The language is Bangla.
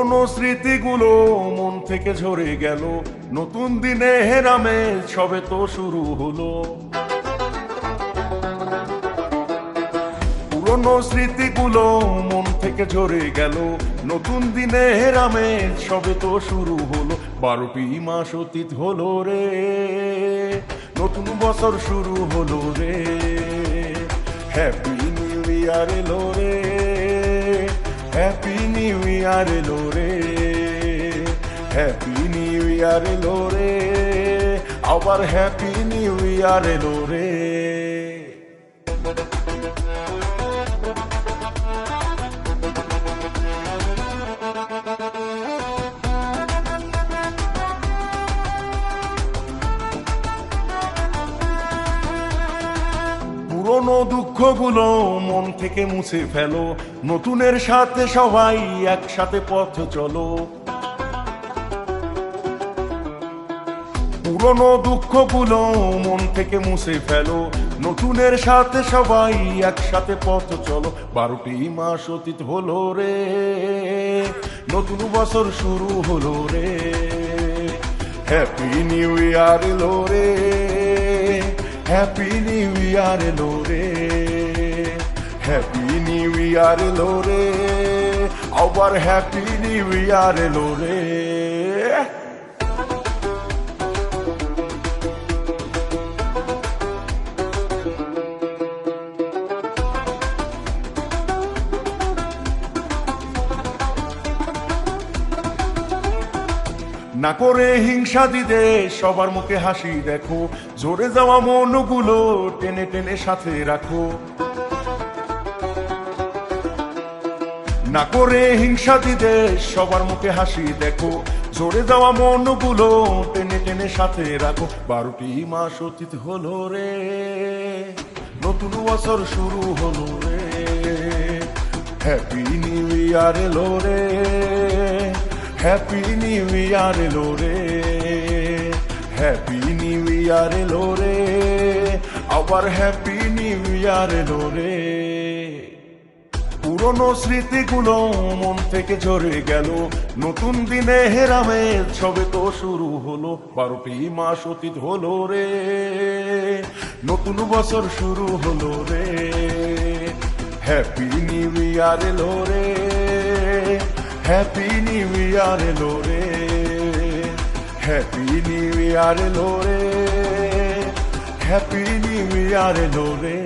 পুরনো স্মৃতিগুলো মন থেকে ঝরে গেল, নতুন দিনে হেরামে সবে তো শুরু হলো। পুরনো স্মৃতিগুলো মন থেকে ঝরে গেল, নতুন দিনে হেরামে সবে তো শুরু হলো। 12টি মাস অতীত হলো রে, নতুন বছর শুরু হলো রে। হ্যাপি নিউ ইয়ার এলো রে, হ্যাপি নিউ ইয়ার এলো রে, হ্যাপি নিউ ইয়ার এলো রে, আবার হ্যাপি নিউ ইয়ার এলো রে। পুরনো দুঃখগুলো মন থেকে মুছে ফেলো, নতুনের সাথে সবাই একসাথে পথ চলো। পুরনো দুঃখগুলো মন থেকে মুছে ফেলো, নতুনের সাথে সবাই একসাথে পথ চলো। 12টি মাস অতীত হলো রে, নতুন বছর শুরু হলো রে। হ্যাপি নিউ ইয়ার এলো রে, হ্যাপি নিউ ইয়ার এলো রে, হ্যাপি নিউ ইয়ার এলো রে, আবার হ্যাপি নিউ ইয়ার এলো রে। না করে হিংসা দিদে সবার মুখে হাসি দেখো, জোরে যাওয়া মনগুলো টেনে টেনে সাথে রাখো। না করে হিংসা দিদে সবার মুখে হাসি দেখো, জোরে যাওয়া মনগুলো টেনে টেনে সাথে রাখো। 12টি মাস অতীত হলো রে, নতুন বছর শুরু হলো রে। হ্যাপি নিউ ইয়ার এলো রে, হ্যাপি নিউ ইয়ার এলো রে, হ্যাপি নিউ ইয়ার এলো রে, আবার হ্যাপি নিউ ইয়ার এলো রে। পুরনো স্মৃতিগুলো মন থেকে ঝরে গেল, নতুন দিনে হেরামে সবে তো শুরু হলো। 12টি মাস অতীত হলো রে, নতুন বছর শুরু হলো রে। হ্যাপি নিউ ইয়ার এলো রে, হ্যাপি নিউ ইয়ার এলো রে, হ্যাপি নিউ ইয়ার এলো রে, হ্যাপি নিউ ইয়ার এলো রে।